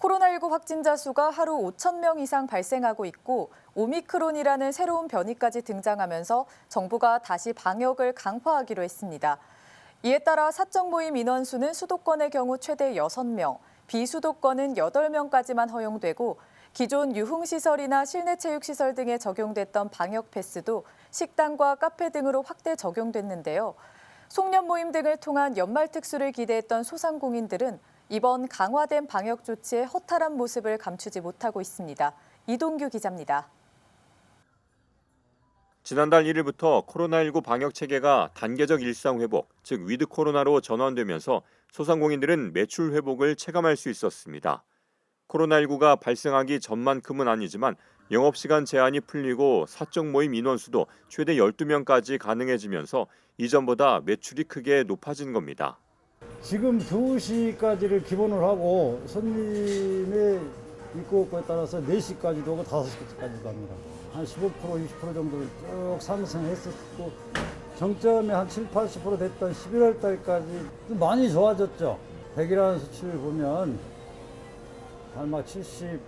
코로나19 확진자 수가 하루 5천 명 이상 발생하고 있고 오미크론이라는 새로운 변이까지 등장하면서 정부가 다시 방역을 강화하기로 했습니다. 이에 따라 사적 모임 인원수는 수도권의 경우 최대 6명, 비수도권은 8명까지만 허용되고 기존 유흥시설이나 실내체육시설 등에 적용됐던 방역 패스도 식당과 카페 등으로 확대 적용됐는데요. 송년 모임 등을 통한 연말 특수를 기대했던 소상공인들은 이번 강화된 방역 조치에 허탈한 모습을 감추지 못하고 있습니다. 이동규 기자입니다. 지난달 1일부터 코로나19 방역 체계가 단계적 일상 회복, 즉 위드 코로나로 전환되면서 소상공인들은 매출 회복을 체감할 수 있었습니다. 코로나19가 발생하기 전만큼은 아니지만 영업시간 제한이 풀리고 사적 모임 인원수도 최대 12명까지 가능해지면서 이전보다 매출이 크게 높아진 겁니다. 지금 2시까지를 기본으로 하고 손님의 입고 없고에 따라서 4시까지도 오고 5시까지도 합니다. 한 15%, 20% 정도를 쭉 상승했었고 정점이 한 7, 80% 됐던 11월 달까지 좀 많이 좋아졌죠. 100이라는 수치를 보면 한 70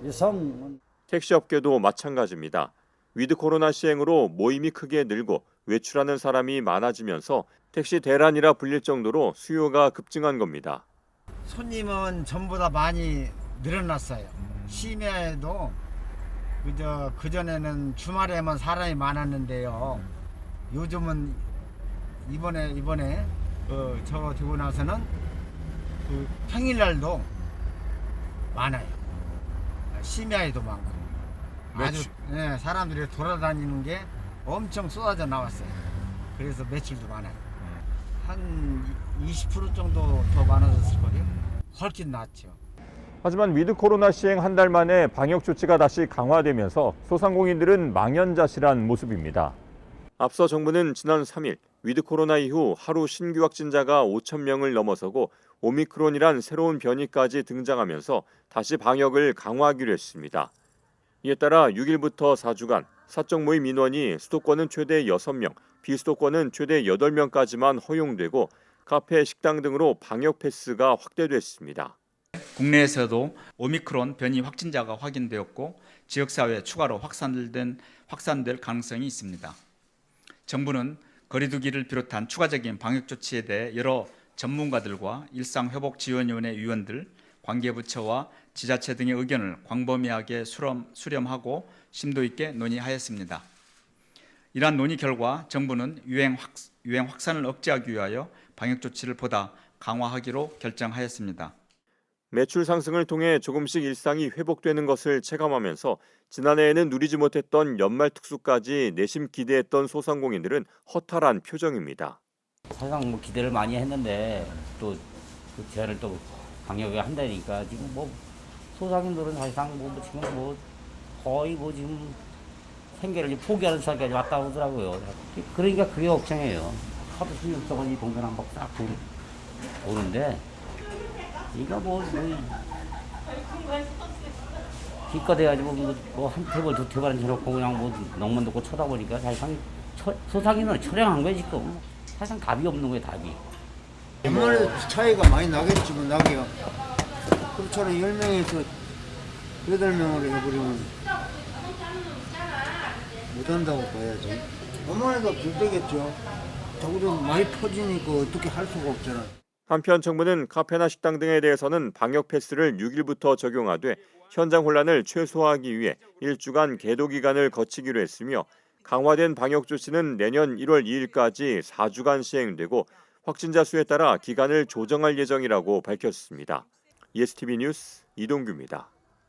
이상. 택시업계도 마찬가지입니다. 위드 코로나 시행으로 모임이 크게 늘고 외출하는 사람이 많아지면서 택시 대란이라 불릴 정도로 수요가 급증한 겁니다. 손님은 전보다 많이 늘어났어요. 심야에도 그전에는 주말에만 사람이 많았는데요. 요즘은 이번에 저 되고 나서는 평일날도 많아요. 심야에도 많고 아주 사람들이 돌아다니는 게 엄청 쏟아져 나왔어요. 그래서 매출도 많아요. 한 20% 정도 더 많아졌을 거예요. 훨씬 낫죠. 하지만 위드 코로나 시행 한 달 만에 방역 조치가 다시 강화되면서 소상공인들은 망연자실한 모습입니다. 앞서 정부는 지난 3일 위드 코로나 이후 하루 신규 확진자가 5천 명을 넘어서고 오미크론이란 새로운 변이까지 등장하면서 다시 방역을 강화하기로 했습니다. 이에 따라 6일부터 4주간 사적 모임 인원이 수도권은 최대 6명, 비수도권은 최대 8명까지만 허용되고 카페, 식당 등으로 방역 패스가 확대됐습니다. 국내에서도 오미크론 변이 확진자가 확인되었고 지역사회에 추가로 확산될 가능성이 있습니다. 정부는 거리두기를 비롯한 추가적인 방역 조치에 대해 여러 전문가들과 일상회복지원위원회 위원들, 관계부처와 지자체 등의 의견을 광범위하게 수렴하고 심도 있게 논의하였습니다. 이러한 논의 결과 정부는 유행 확산을 억제하기 위하여 방역 조치를 보다 강화하기로 결정하였습니다. 매출 상승을 통해 조금씩 일상이 회복되는 것을 체감하면서 지난해에는 누리지 못했던 연말 특수까지 내심 기대했던 소상공인들은 허탈한 표정입니다. 사실상 기대를 많이 했는데 또 그 제한을 또 방역을 한다니까 지금 소상인들은 사실상 지금 거의 지금 생계를 포기하는 수준까지 왔다 오더라고요. 그러니까 그게 걱정이에요. 하도 신경성은 이 동전 한번 딱 도는데 이거 기껏해가지고 한 테이블 두 테이블 앉혀놓고 그냥 넋만 놓고 쳐다보니까 사실상 소상인은 처량한 거지 지금. 사실상 답이 없는 거예요, 답이. 연말에 차이가 많이 나겠지만 나기가 그렇잖아요. 10명에서 8명으로 해버리면 못한다고 봐야죠. 연말에도 불되겠죠. 저거도 많이 퍼지니까 어떻게 할 수가 없잖아요. 한편 정부는 카페나 식당 등에 대해서는 방역 패스를 6일부터 적용하되 현장 혼란을 최소화하기 위해 1주간 계도 기간을 거치기로 했으며 강화된 방역 조치는 내년 1월 2일까지 4주간 시행되고 확진자 수에 따라 기간을 조정할 예정이라고 밝혔습니다. ESTV 뉴스 이동규입니다.